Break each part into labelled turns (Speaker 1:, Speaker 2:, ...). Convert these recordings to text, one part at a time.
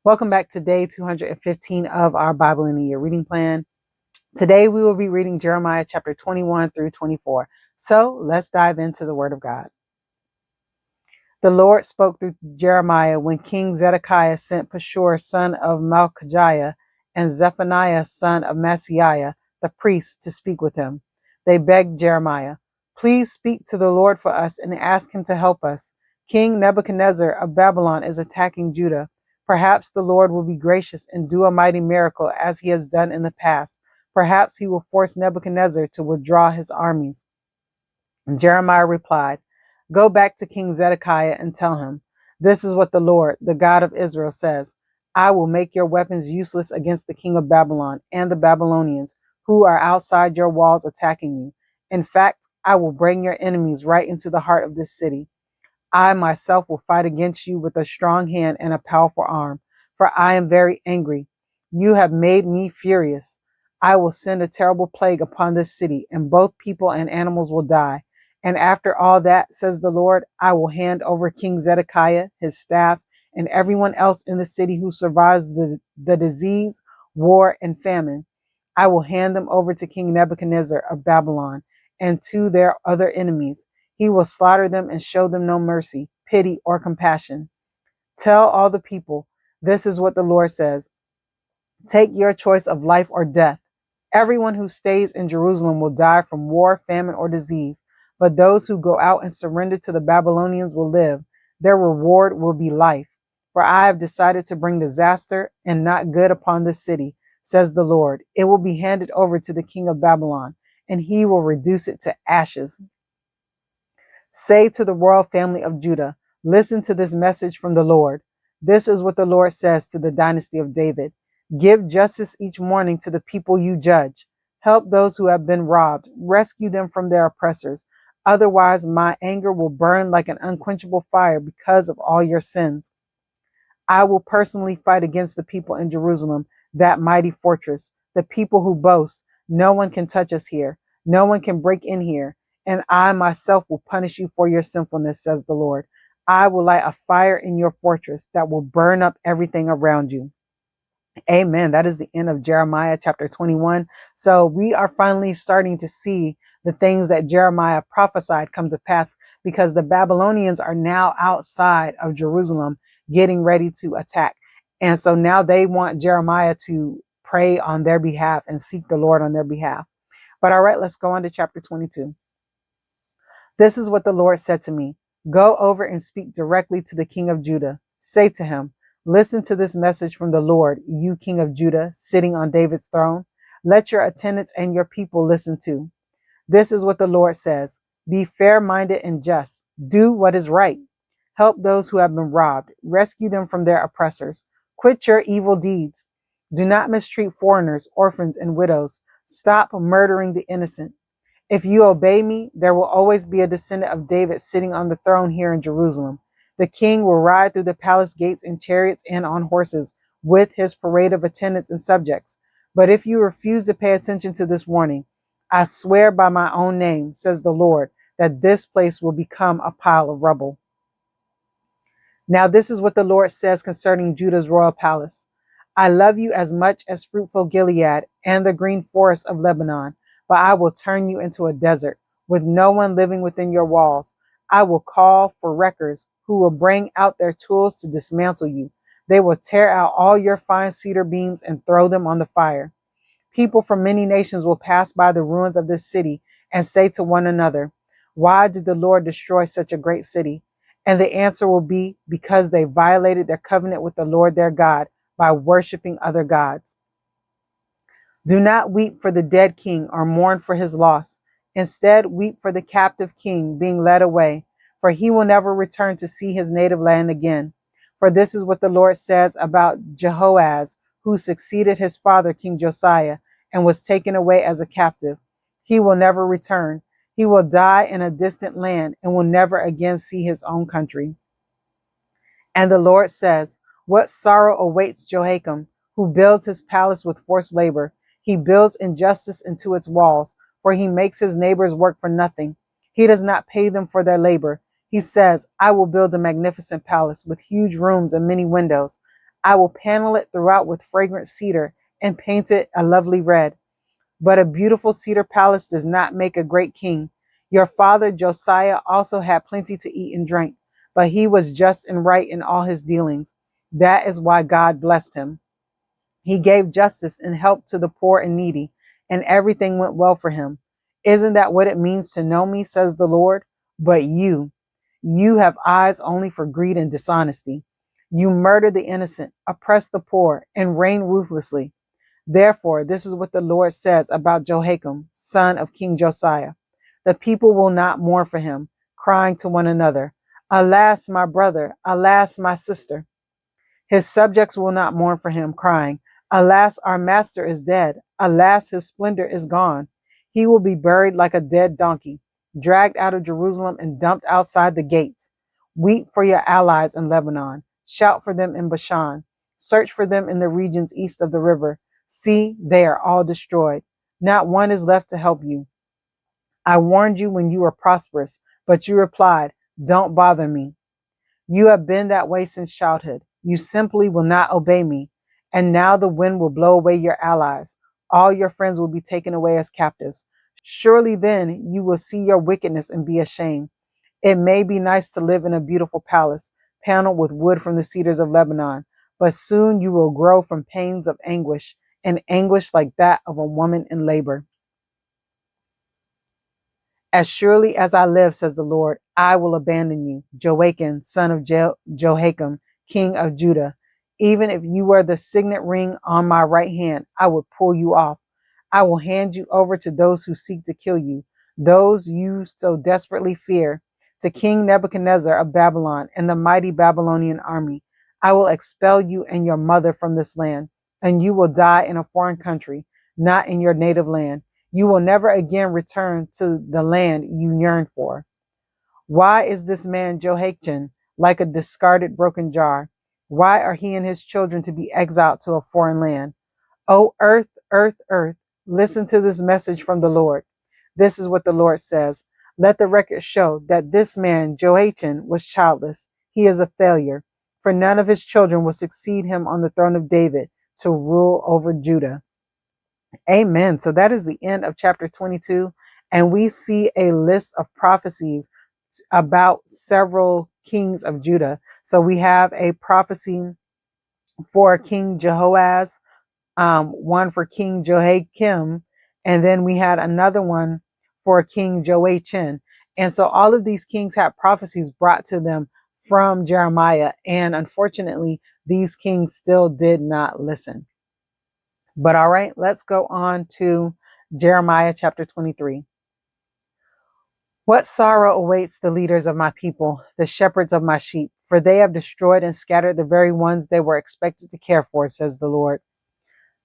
Speaker 1: Welcome back to day 215 of our Bible in a Year reading plan. Today we will be reading Jeremiah chapter 21 through 24. So let's dive into the Word of God. The Lord spoke through Jeremiah when King Zedekiah sent Pashur, son of Malchiah, and Zephaniah, son of Maaseiah, the priest, to speak with him. They begged Jeremiah, "Please speak to the Lord for us and ask him to help us. King Nebuchadnezzar of Babylon is attacking Judah. Perhaps the Lord will be gracious and do a mighty miracle as he has done in the past. Perhaps he will force Nebuchadnezzar to withdraw his armies." And Jeremiah replied, "Go back to King Zedekiah and tell him, 'This is what the Lord, the God of Israel, says. I will make your weapons useless against the king of Babylon and the Babylonians who are outside your walls attacking you. In fact, I will bring your enemies right into the heart of this city. I myself will fight against you with a strong hand and a powerful arm, for I am very angry. You have made me furious. I will send a terrible plague upon this city, and both people and animals will die. And after all that, says the Lord, I will hand over King Zedekiah, his staff, and everyone else in the city who survives the disease, war, and famine. I will hand them over to King Nebuchadnezzar of Babylon and to their other enemies. He will slaughter them and show them no mercy, pity, or compassion. Tell all the people, this is what the Lord says. Take your choice of life or death. Everyone who stays in Jerusalem will die from war, famine, or disease, but those who go out and surrender to the Babylonians will live. Their reward will be life. For I have decided to bring disaster and not good upon this city, says the Lord. It will be handed over to the king of Babylon, and he will reduce it to ashes. Say to the royal family of Judah, listen to this message from the Lord. This is what the Lord says to the dynasty of David. Give justice each morning to the people you judge. Help those who have been robbed. Rescue them from their oppressors. Otherwise, my anger will burn like an unquenchable fire because of all your sins. I will personally fight against the people in Jerusalem, that mighty fortress, the people who boast, no one can touch us here. No one can break in here. And I myself will punish you for your sinfulness, says the Lord. I will light a fire in your fortress that will burn up everything around you. Amen. That is the end of Jeremiah chapter 21. So we are finally starting to see the things that Jeremiah prophesied come to pass, because the Babylonians are now outside of Jerusalem getting ready to attack. And so now they want Jeremiah to pray on their behalf and seek the Lord on their behalf. But all right, let's go on to chapter 22. This is what the Lord said to me. Go over and speak directly to the king of Judah. Say to him, listen to this message from the Lord, you king of Judah, sitting on David's throne. Let your attendants and your people listen too. This is what the Lord says. Be fair-minded and just. Do what is right. Help those who have been robbed. Rescue them from their oppressors. Quit your evil deeds. Do not mistreat foreigners, orphans, and widows. Stop murdering the innocent. If you obey me, there will always be a descendant of David sitting on the throne here in Jerusalem. The king will ride through the palace gates in chariots and on horses with his parade of attendants and subjects. But if you refuse to pay attention to this warning, I swear by my own name, says the Lord, that this place will become a pile of rubble. Now this is what the Lord says concerning Judah's royal palace. I love you as much as fruitful Gilead and the green forest of Lebanon, but I will turn you into a desert with no one living within your walls. I will call for wreckers who will bring out their tools to dismantle you. They will tear out all your fine cedar beams and throw them on the fire. People from many nations will pass by the ruins of this city and say to one another, why did the Lord destroy such a great city? And the answer will be, because they violated their covenant with the Lord their God by worshiping other gods. Do not weep for the dead king or mourn for his loss. Instead, weep for the captive king being led away, for he will never return to see his native land again. For this is what the Lord says about Jehoahaz, who succeeded his father, King Josiah, and was taken away as a captive. He will never return. He will die in a distant land and will never again see his own country. And the Lord says, what sorrow awaits Jehoiakim, who builds his palace with forced labor. He builds injustice into its walls, for he makes his neighbors work for nothing. He does not pay them for their labor. He says, I will build a magnificent palace with huge rooms and many windows. I will panel it throughout with fragrant cedar and paint it a lovely red. But a beautiful cedar palace does not make a great king. Your father Josiah also had plenty to eat and drink, but he was just and right in all his dealings. That is why God blessed him. He gave justice and help to the poor and needy, and everything went well for him. Isn't that what it means to know me, says the Lord? But you have eyes only for greed and dishonesty. You murder the innocent, oppress the poor, and reign ruthlessly. Therefore, this is what the Lord says about Jehoiakim, son of King Josiah. The people will not mourn for him, crying to one another, Alas, my brother, alas, my sister. His subjects will not mourn for him, crying, Alas, our master is dead. Alas, his splendor is gone. He will be buried like a dead donkey, dragged out of Jerusalem and dumped outside the gates. Weep for your allies in Lebanon. Shout for them in Bashan. Search for them in the regions east of the river. See, they are all destroyed. Not one is left to help you. I warned you when you were prosperous, but you replied, Don't bother me. You have been that way since childhood. You simply will not obey me. And now the wind will blow away your allies. All your friends will be taken away as captives. Surely then you will see your wickedness and be ashamed. It may be nice to live in a beautiful palace, paneled with wood from the cedars of Lebanon, but soon you will grow from pains of anguish, and anguish like that of a woman in labor. As surely as I live, says the Lord, I will abandon you, Joachim, son of Jehoiakim, king of Judah. Even if you were the signet ring on my right hand, I would pull you off. I will hand you over to those who seek to kill you, those you so desperately fear, to King Nebuchadnezzar of Babylon and the mighty Babylonian army. I will expel you and your mother from this land, and you will die in a foreign country, not in your native land. You will never again return to the land you yearn for. Why is this man Jehoiachin like a discarded broken jar? Why are he and his children to be exiled to a foreign land? O earth, earth, earth, listen to this message from the Lord. This is what the Lord says. Let the record show that this man Jehoiachin was childless. He is a failure, for none of his children will succeed him on the throne of David to rule over Judah. Amen. So that is the end of chapter 22. And we see a list of prophecies about several kings of Judah. So we have a prophecy for King Jehoaz, one for King Jehoiakim, and then we had another one for King Joachim. And so all of these kings had prophecies brought to them from Jeremiah. And unfortunately, these kings still did not listen. But all right, let's go on to Jeremiah chapter 23. What sorrow awaits the leaders of my people, the shepherds of my sheep, for they have destroyed and scattered the very ones they were expected to care for, says the Lord.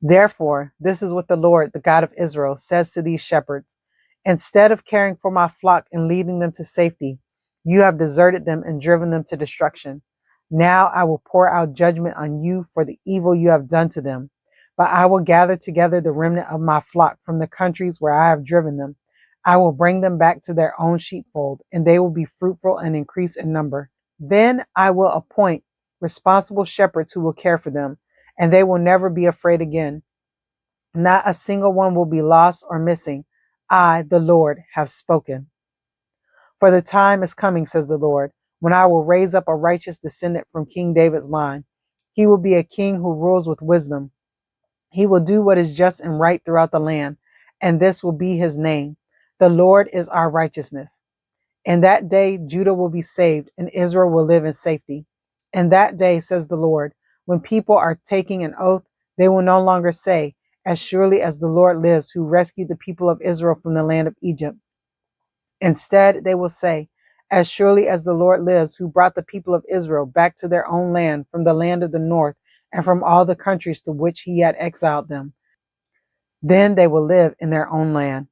Speaker 1: Therefore, this is what the Lord, the God of Israel, says to these shepherds. Instead of caring for my flock and leading them to safety, you have deserted them and driven them to destruction. Now I will pour out judgment on you for the evil you have done to them. But I will gather together the remnant of my flock from the countries where I have driven them. I will bring them back to their own sheepfold, and they will be fruitful and increase in number. Then I will appoint responsible shepherds who will care for them, and they will never be afraid again. Not a single one will be lost or missing. I, the Lord, have spoken. For the time is coming, says the Lord, when I will raise up a righteous descendant from King David's line. He will be a king who rules with wisdom. He will do what is just and right throughout the land, and this will be his name. The Lord is our righteousness. In that day, Judah will be saved, and Israel will live in safety. In that day, says the Lord, when people are taking an oath, they will no longer say, As surely as the Lord lives, who rescued the people of Israel from the land of Egypt. Instead, they will say, As surely as the Lord lives, who brought the people of Israel back to their own land from the land of the north and from all the countries to which he had exiled them. Then they will live in their own land.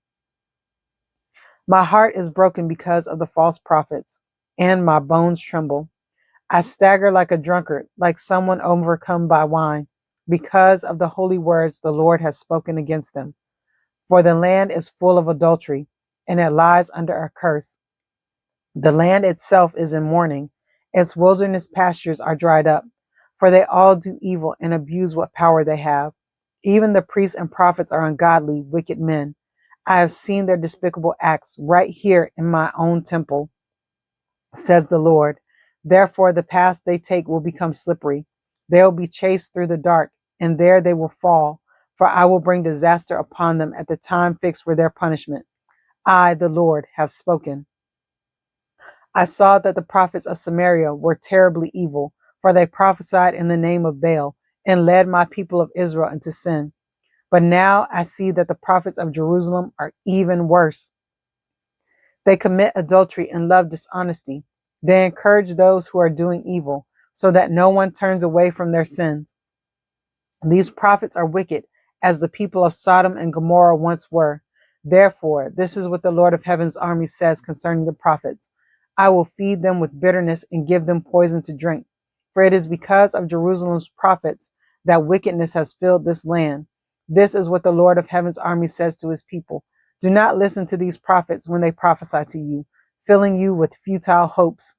Speaker 1: My heart is broken because of the false prophets, and my bones tremble. I stagger like a drunkard, like someone overcome by wine, because of the holy words the Lord has spoken against them. For the land is full of adultery, and it lies under a curse. The land itself is in mourning. Its wilderness pastures are dried up. for they all do evil and abuse what power they have. Even the priests and prophets are ungodly, wicked men. I have seen their despicable acts right here in my own temple, says the Lord. Therefore, the paths they take will become slippery. They will be chased through the dark, and there they will fall, for I will bring disaster upon them at the time fixed for their punishment. I, the Lord, have spoken. I saw that the prophets of Samaria were terribly evil, for they prophesied in the name of Baal and led my people of Israel into sin. But now I see that the prophets of Jerusalem are even worse. They commit adultery and love dishonesty. They encourage those who are doing evil, so that no one turns away from their sins. These prophets are wicked, as the people of Sodom and Gomorrah once were. Therefore, this is what the Lord of Heaven's army says concerning the prophets. I will feed them with bitterness and give them poison to drink. For it is because of Jerusalem's prophets that wickedness has filled this land. This is what the Lord of Heaven's army says to his people. Do not listen to these prophets when they prophesy to you, filling you with futile hopes.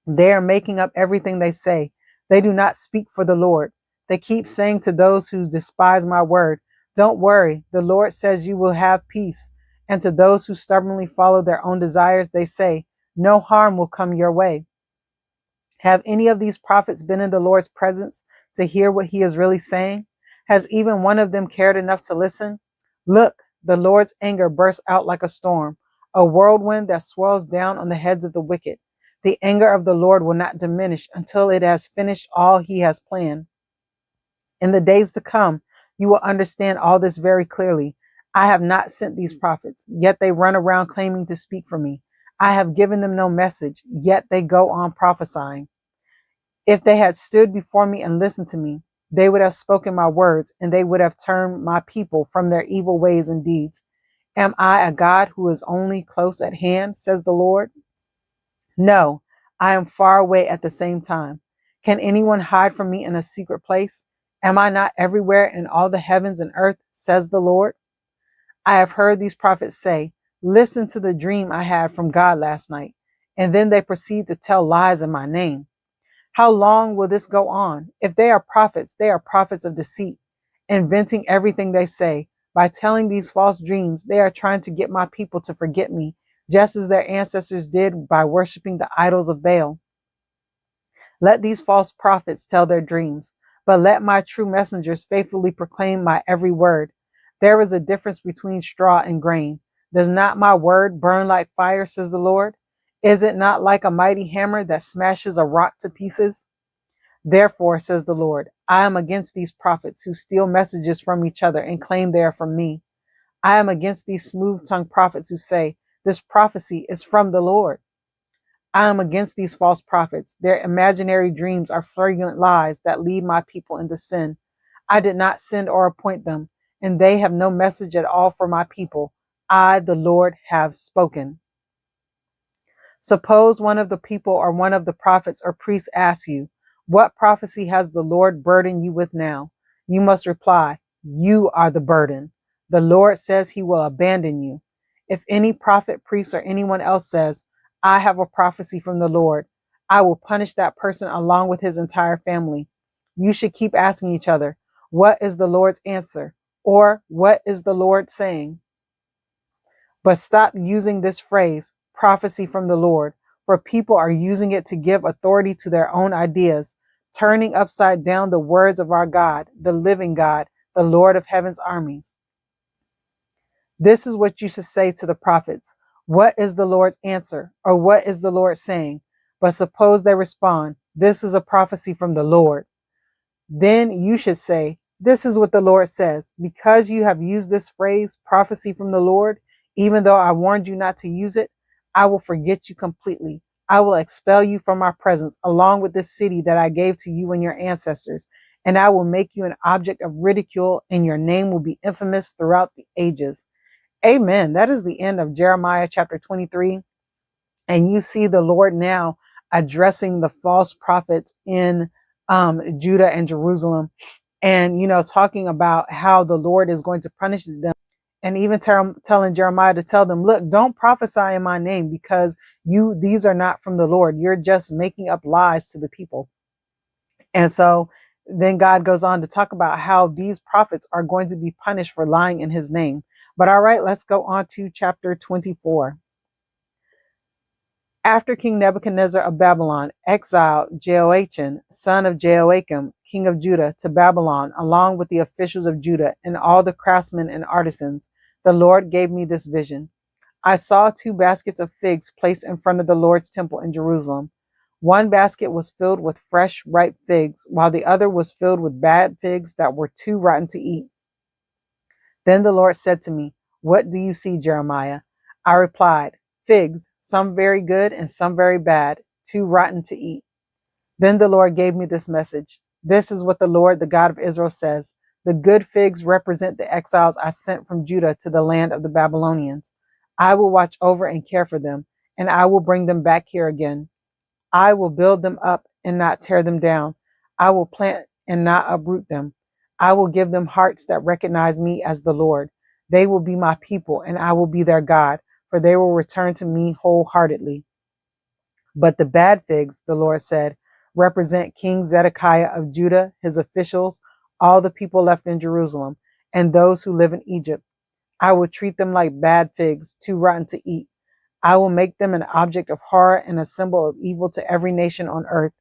Speaker 1: They are making up everything they say. They do not speak for the Lord. They keep saying to those who despise my word, don't worry, the Lord says you will have peace. And to those who stubbornly follow their own desires, they say, no harm will come your way. Have any of these prophets been in the Lord's presence to hear what he is really saying? Has even one of them cared enough to listen? Look, the Lord's anger bursts out like a storm, a whirlwind that swirls down on the heads of the wicked. The anger of the Lord will not diminish until it has finished all he has planned. In the days to come, you will understand all this very clearly. I have not sent these prophets, yet they run around claiming to speak for me. I have given them no message, yet they go on prophesying. If they had stood before me and listened to me, they would have spoken my words, and they would have turned my people from their evil ways and deeds. Am I a God who is only close at hand, says the Lord? No, I am far away at the same time. Can anyone hide from me in a secret place? Am I not everywhere in all the heavens and earth, says the Lord? I have heard these prophets say, listen to the dream I had from God last night, and then they proceed to tell lies in my name. How long will this go on? If they are prophets of deceit, inventing everything they say. By telling these false dreams, they are trying to get my people to forget me, just as their ancestors did by worshiping the idols of Baal. Let these false prophets tell their dreams, but let my true messengers faithfully proclaim my every word. There is a difference between straw and grain. Does not my word burn like fire, says the Lord? Is it not like a mighty hammer that smashes a rock to pieces? Therefore, says the Lord, I am against these prophets who steal messages from each other and claim they are from me. I am against these smooth-tongued prophets who say, this prophecy is from the Lord. I am against these false prophets. Their imaginary dreams are fragrant lies that lead my people into sin. I did not send or appoint them, and they have no message at all for my people. I, the Lord, have spoken. Suppose one of the people or one of the prophets or priests asks you, what prophecy has the Lord burdened you with now? You must reply, you are the burden. The Lord says he will abandon you. If any prophet, priest, or anyone else says, I have a prophecy from the Lord, I will punish that person along with his entire family. You should keep asking each other, what is the Lord's answer? Or what is the Lord saying? But stop using this phrase, prophecy from the Lord, for people are using it to give authority to their own ideas, turning upside down the words of our God, the living God, the Lord of Heaven's armies. This is what you should say to the prophets. What is the Lord's answer? Or what is the Lord saying? But suppose they respond, this is a prophecy from the Lord. Then you should say, this is what the Lord says. Because you have used this phrase, prophecy from the Lord, even though I warned you not to use it, I will forget you completely. I will expel you from my presence, along with this city that I gave to you and your ancestors, and I will make you an object of ridicule, and your name will be infamous throughout the ages. Amen. That is the end of Jeremiah chapter 23. And you see the Lord now addressing the false prophets in Judah and Jerusalem, and, talking about how the Lord is going to punish them, and even telling Jeremiah to tell them, look, don't prophesy in my name, because these are not from the Lord. You're just making up lies to the people. And so then God goes on to talk about how these prophets are going to be punished for lying in his name. But all right, let's go on to chapter 24. After King Nebuchadnezzar of Babylon exiled Jehoiachin, son of Jehoiakim, king of Judah, to Babylon, along with the officials of Judah and all the craftsmen and artisans, the Lord gave me this vision. I saw 2 baskets of figs placed in front of the Lord's temple in Jerusalem. One basket was filled with fresh, ripe figs, while the other was filled with bad figs that were too rotten to eat. Then the Lord said to me, "What do you see, Jeremiah?" I replied, "Figs, some very good and some very bad, too rotten to eat." Then the Lord gave me this message. This is what the Lord, the God of Israel, says. The good figs represent the exiles I sent from Judah to the land of the Babylonians. I will watch over and care for them, and I will bring them back here again. I will build them up and not tear them down. I will plant and not uproot them. I will give them hearts that recognize me as the Lord. They will be my people, and I will be their God, for they will return to me wholeheartedly. But the bad figs, the Lord said, represent King Zedekiah of Judah, his officials, all the people left in Jerusalem, and those who live in Egypt. I will treat them like bad figs, too rotten to eat. I will make them an object of horror and a symbol of evil to every nation on earth.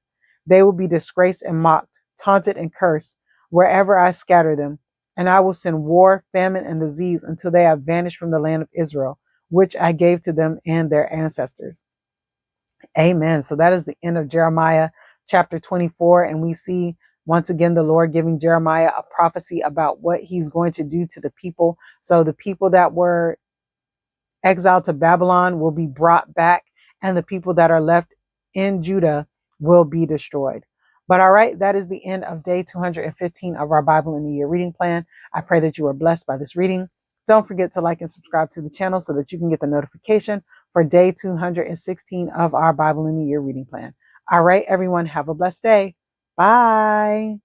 Speaker 1: They will be disgraced and mocked, taunted and cursed, wherever I scatter them. And I will send war, famine, and disease until they have vanished from the land of Israel, which I gave to them and their ancestors. Amen. So that is the end of Jeremiah chapter 24. And we see once again the Lord giving Jeremiah a prophecy about what he's going to do to the people. So the people that were exiled to Babylon will be brought back, and the people that are left in Judah will be destroyed. But all right, that is the end of day 215 of our Bible in a Year reading plan. I pray that you are blessed by this reading. Don't forget to like and subscribe to the channel so that you can get the notification for day 216 of our Bible in a Year reading plan. All right, everyone, have a blessed day. Bye.